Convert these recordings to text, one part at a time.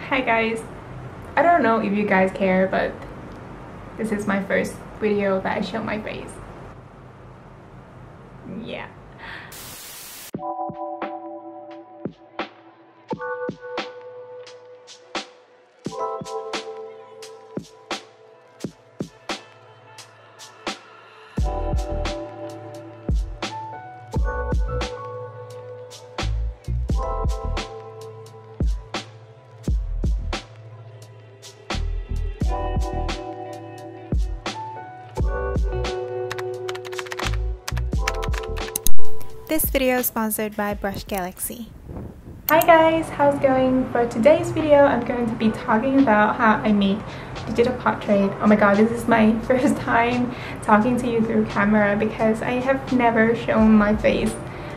Hi guys, I don't know if you guys care, but this is my first video that I show my face. Yeah. This video is sponsored by Brush Galaxy. Hi guys, how's it going? For today's video, I'm going to be talking about how I made digital portrait. Oh my god, this is my first time talking to you through camera because I have never shown my face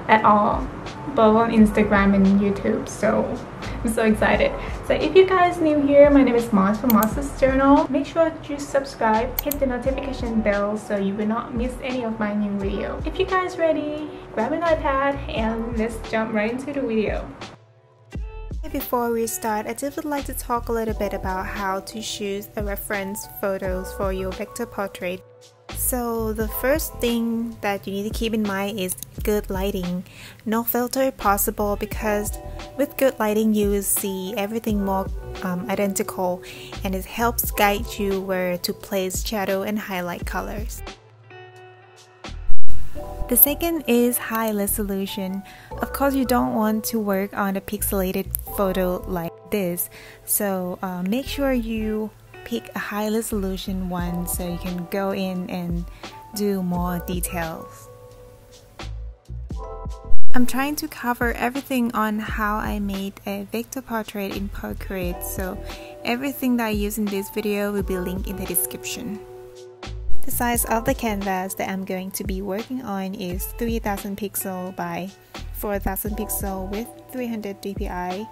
at all, both on Instagram and YouTube, so I'm so excited. So if you guys new here, my name is Moss from Moss's Journal. Make sure to subscribe, hit the notification bell so you will not miss any of my new video. If you guys ready, grab an iPad and let's jump right into the video. Before we start, I just would like to talk a little bit about how to choose the reference photos for your vector portrait. So the first thing that you need to keep in mind is good lighting. No filter possible because with good lighting you will see everything more identical, and it helps guide you where to place shadow and highlight colors. The second is high resolution. Of course, you don't want to work on a pixelated photo like this, so make sure you pick a high resolution one so you can go in and do more details. I'm trying to cover everything on how I made a vector portrait in Procreate, so everything that I use in this video will be linked in the description. The size of the canvas that I'm going to be working on is 3000 pixel by 4000 pixel with 300 dpi.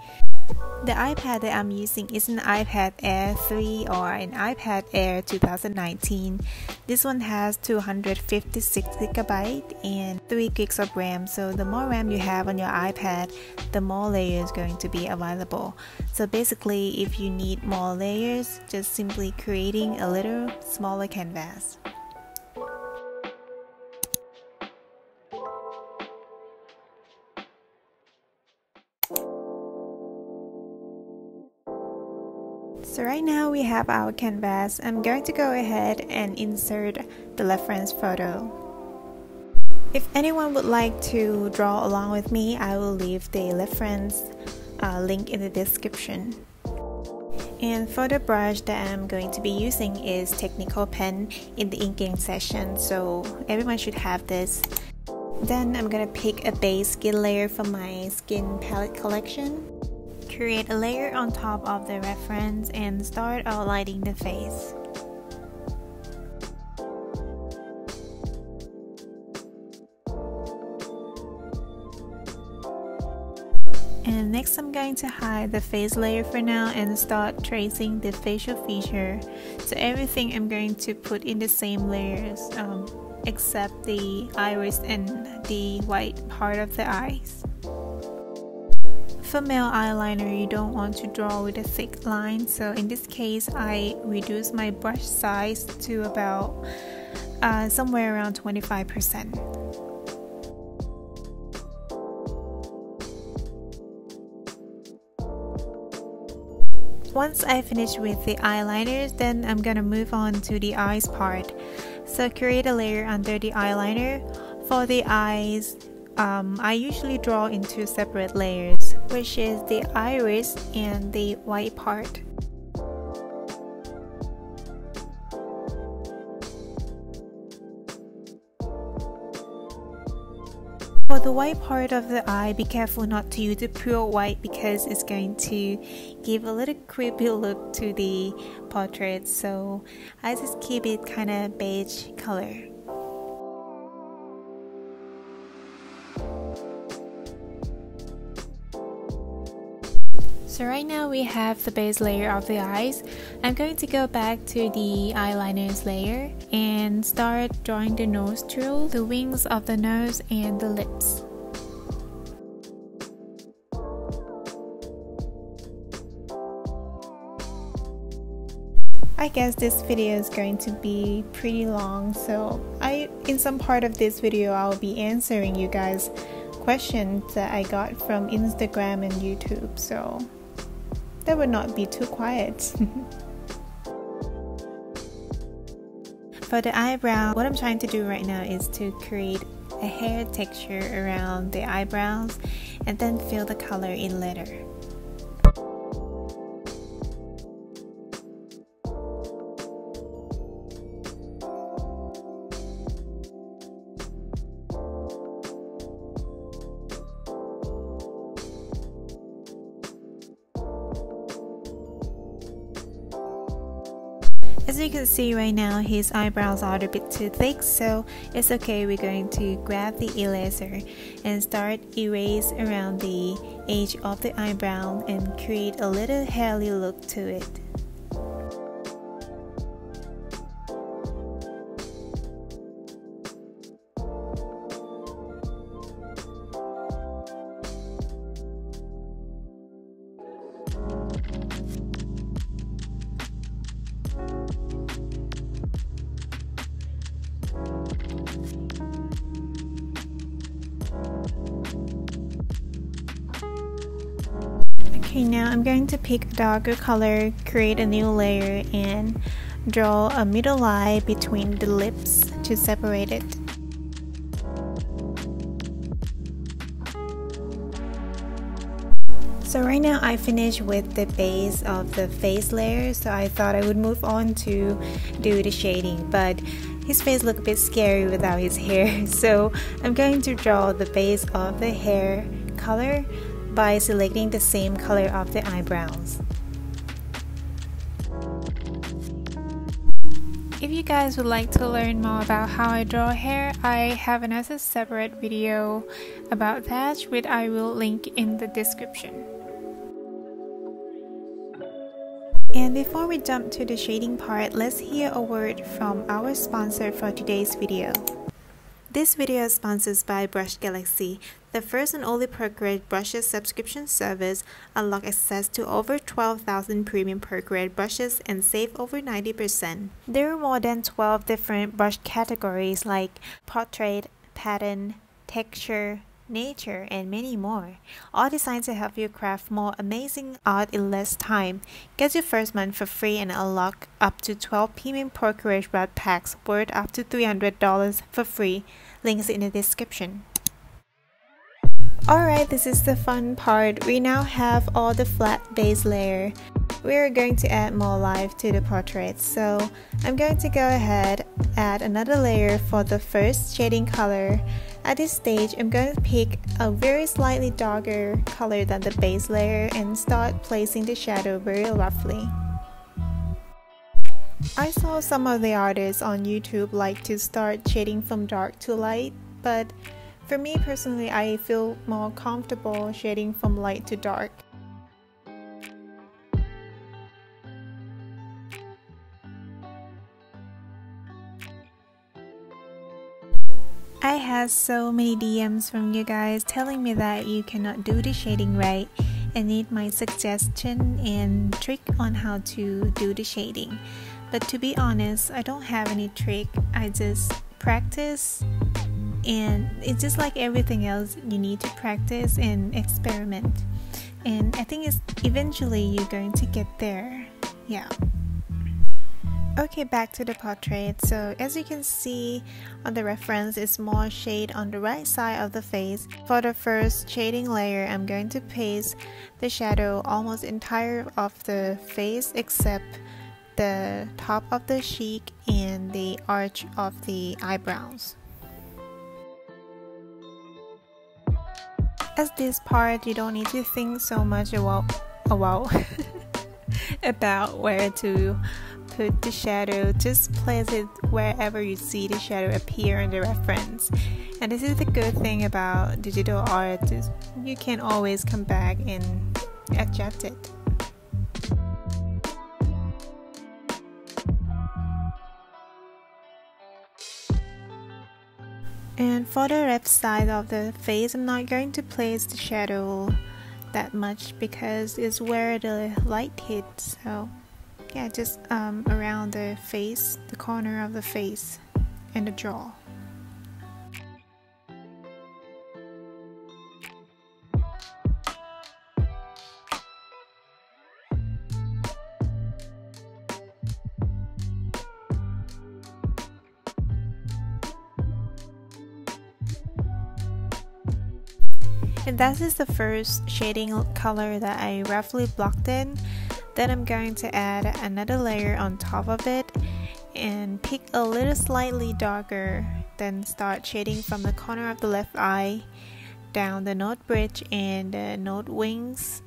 The iPad that I'm using is an iPad Air 3 or an iPad Air 2019. This one has 256GB and 3 gigs of RAM, so the more RAM you have on your iPad, the more layers going to be available. So basically, if you need more layers, just simply creating a little smaller canvas. So right now we have our canvas. I'm going to go ahead and insert the reference photo. If anyone would like to draw along with me, I will leave the reference link in the description. And for the brush that I'm going to be using is Technical Pen in the inking session, so everyone should have this. Then I'm gonna pick a base skin layer from my skin palette collection. Create a layer on top of the reference and start outlining the face. And next I'm going to hide the face layer for now and start tracing the facial feature. So everything I'm going to put in the same layers except the iris and the white part of the eyes. For male eyeliner, you don't want to draw with a thick line, so in this case I reduce my brush size to about somewhere around 25%. Once I finish with the eyeliners, then I'm gonna move on to the eyes part. So create a layer under the eyeliner. For the eyes, I usually draw in two separate layers, which is the iris and the white part. For the white part of the eye, be careful not to use the pure white because it's going to give a little creepy look to the portrait, so I just keep it kind of beige color. So right now we have the base layer of the eyes. I'm going to go back to the eyeliners layer and start drawing the nostril, the wings of the nose, and the lips. I guess this video is going to be pretty long, so in some part of this video I'll be answering you guys questions that I got from Instagram and YouTube, so that would not be too quiet. For the eyebrow, what I'm trying to do right now is to create a hair texture around the eyebrows and then fill the color in later. As you can see right now, his eyebrows are a bit too thick, so it's okay. We're going to grab the eraser and start erase around the edge of the eyebrow and create a little hairy look to it. Okay, now I'm going to pick a darker color, create a new layer, and draw a middle line between the lips to separate it. So right now I finished with the base of the face layer, so I thought I would move on to do the shading, but his face looked a bit scary without his hair, so I'm going to draw the base of the hair color by selecting the same color of the eyebrows. If you guys would like to learn more about how I draw hair, I have another separate video about that, which I will link in the description. And before we jump to the shading part, let's hear a word from our sponsor for today's video. This video is sponsored by Brush Galaxy, the first and only Procreate brushes subscription service. Unlock access to over 12,000 premium Procreate brushes and save over 90%. There are more than 12 different brush categories like portrait, pattern, texture, nature, and many more, all designed to help you craft more amazing art in less time. Get your first month for free and unlock up to 12 premium Procreate brush packs worth up to $300 for free. Links in the description. Alright, this is the fun part. We now have all the flat base layer. We are going to add more life to the portrait, so I'm going to go ahead, add another layer for the first shading color. At this stage, I'm going to pick a very slightly darker color than the base layer and start placing the shadow very roughly. I saw some of the artists on YouTube like to start shading from dark to light, but for me personally, I feel more comfortable shading from light to dark. I had so many DMs from you guys telling me that you cannot do the shading right and need my suggestion and trick on how to do the shading. But to be honest, I don't have any trick. I just practice, and it's just like everything else. You need to practice and experiment, and I think it's eventually you're going to get there. Yeah. Okay, back to the portrait. So as you can see on the reference, it's more shade on the right side of the face. For the first shading layer, I'm going to paste the shadow almost entire of the face except the top of the cheek and the arch of the eyebrows. As this part, you don't need to think so much about where to put the shadow. Just place it wherever you see the shadow appear in the reference. And this is the good thing about digital art, is you can always come back and adjust it. And for the left side of the face, I'm not going to place the shadow that much because it's where the light hits. So yeah, just around the face, the corner of the face and the jaw. And that is the first shading color that I roughly blocked in. Then I'm going to add another layer on top of it and pick a little slightly darker, then start shading from the corner of the left eye down the nose bridge and the nose wings.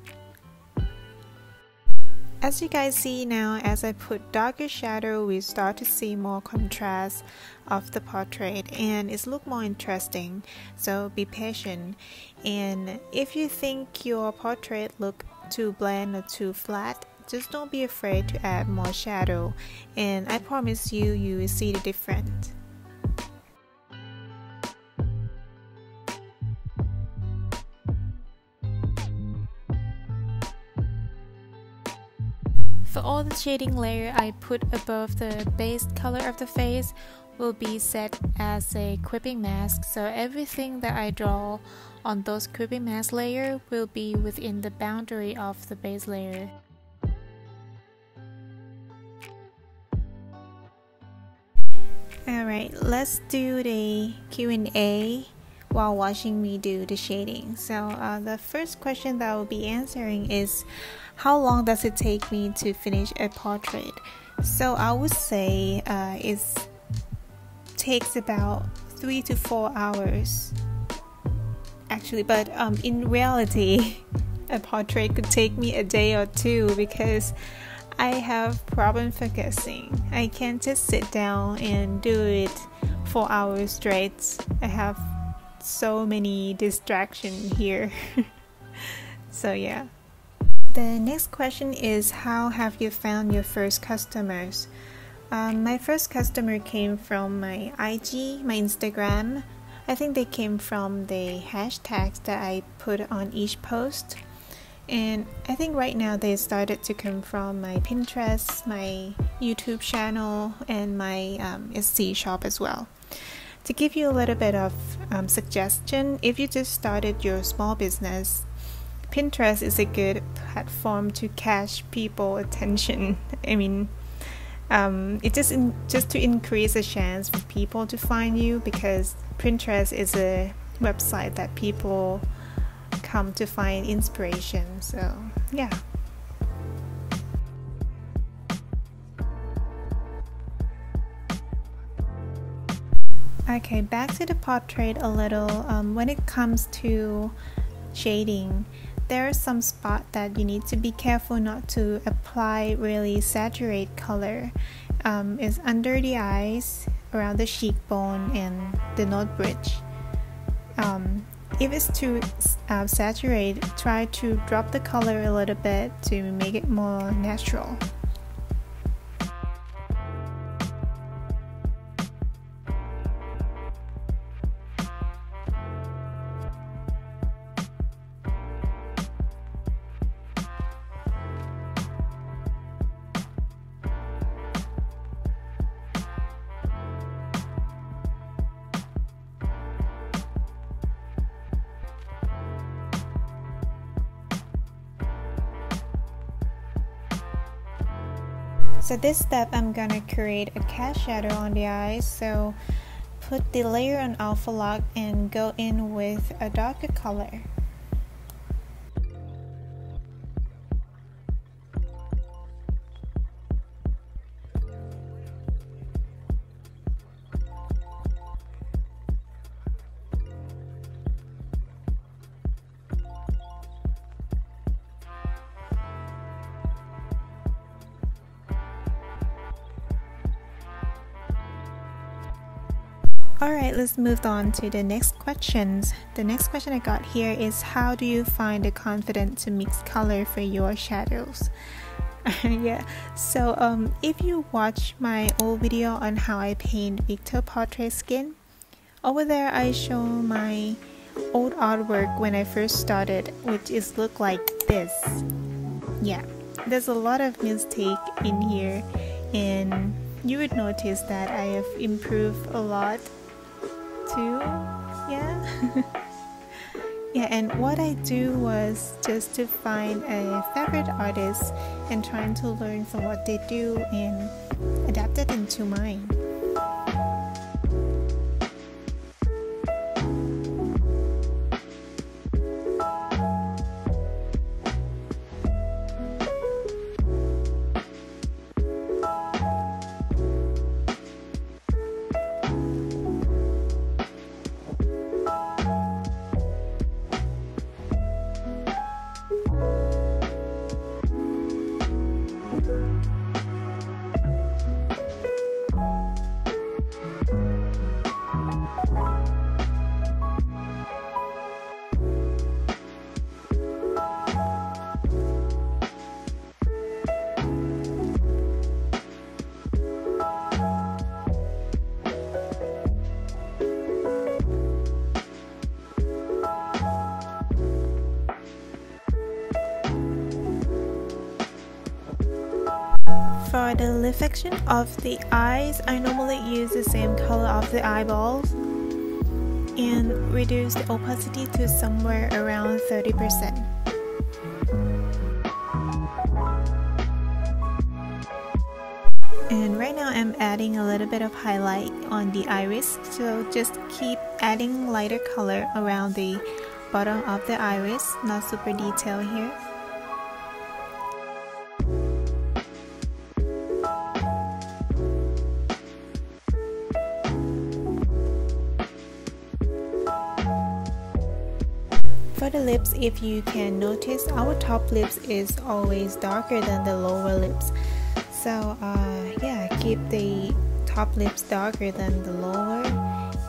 As you guys see now, as I put darker shadow, we start to see more contrast of the portrait and it's look more interesting, so be patient. And if you think your portrait look too bland or too flat, just don't be afraid to add more shadow, and I promise you will see the difference. For all the shading layer I put above the base color of the face will be set as a creeping mask, so everything that I draw on those creeping mask layer will be within the boundary of the base layer. Alright, let's do the Q&A while watching me do the shading. So the first question that I will be answering is, how long does it take me to finish a portrait? So I would say it takes about 3 to 4 hours actually, but in reality a portrait could take me a day or two because I have problem focusing. I can't just sit down and do it 4 hours straight. I have so many distractions here. So yeah. The next question is, how have you found your first customers? My first customer came from my IG, my Instagram. I think they came from the hashtags that I put on each post. And I think right now they started to come from my Pinterest, my YouTube channel, and my Etsy shop as well. To give you a little bit of suggestion, if you just started your small business, Pinterest is a good platform to catch people's attention. I mean, it just to increase the chance for people to find you, because Pinterest is a website that people come to find inspiration. So yeah. Okay, back to the portrait a little. When it comes to shading, there are some spots that you need to be careful not to apply really saturated color. It's under the eyes, around the cheekbone, and the nose bridge. If it's too saturated, try to drop the color a little bit to make it more natural. So this step, I'm gonna create a cast shadow on the eyes. So put the layer on alpha lock and go in with a darker color. Alright, let's move on to the next questions. The next question I got here is, how do you find the confidence to mix color for your shadows? Yeah, so if you watch my old video on how I paint Victor portrait skin, over there I show my old artwork when I first started, which is look like this. Yeah, there's a lot of mistake in here, and you would notice that I have improved a lot too. Yeah. Yeah, and what I do was just to find a favorite artist and trying to learn from what they do and adapt it into mine. For the reflection of the eyes, I normally use the same color of the eyeballs and reduce the opacity to somewhere around 30%. And right now I'm adding a little bit of highlight on the iris, so just keep adding lighter color around the bottom of the iris, not super detailed here. For the lips, if you can notice, our top lips is always darker than the lower lips. So yeah, keep the top lips darker than the lower,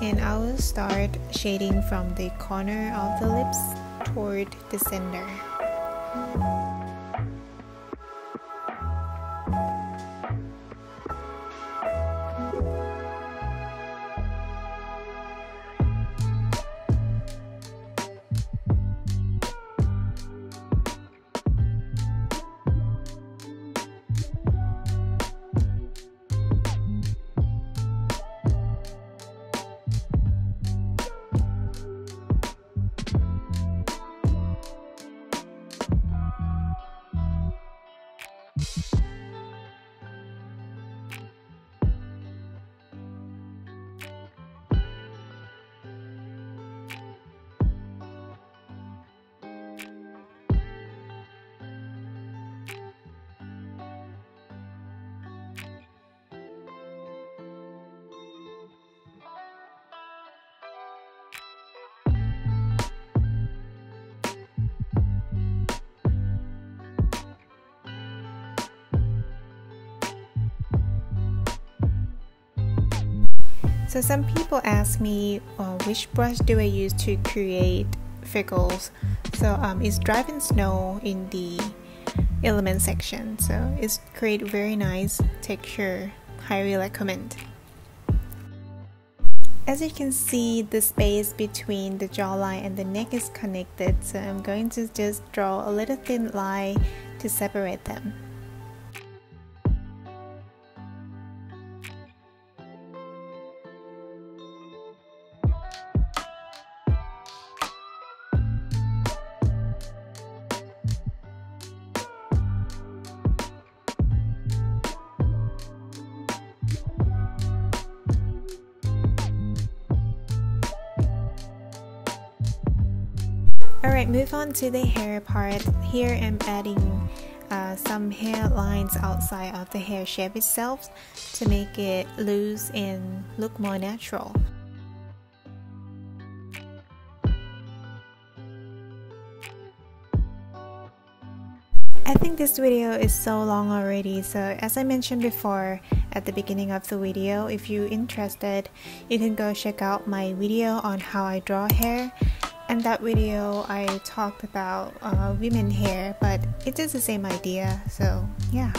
and I will start shading from the corner of the lips toward the center. So some people ask me which brush do I use to create freckles. So it's Drive Snow in the element section. So it's create very nice texture. Highly recommend. As you can see, the space between the jawline and the neck is connected. So I'm going to just draw a little thin line to separate them. Alright, move on to the hair part. Here I'm adding some hair lines outside of the hair shape itself to make it loose and look more natural. I think this video is so long already, so as I mentioned before at the beginning of the video, if you're interested, you can go check out my video on how I draw hair. And that video I talked about women hair, but it is the same idea, so yeah.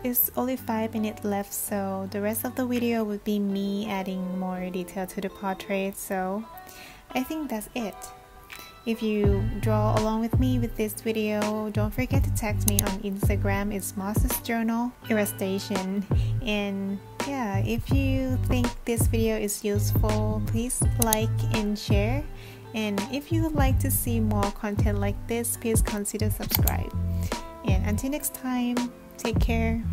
it's only 5 minutes left, so the rest of the video would be me adding more detail to the portrait, so I think that's it. If you draw along with me with this video, don't forget to tag me on Instagram. It's Moses Journal Illustration. And yeah, if you think this video is useful, please like and share. And if you would like to see more content like this, please consider subscribe. And until next time, take care.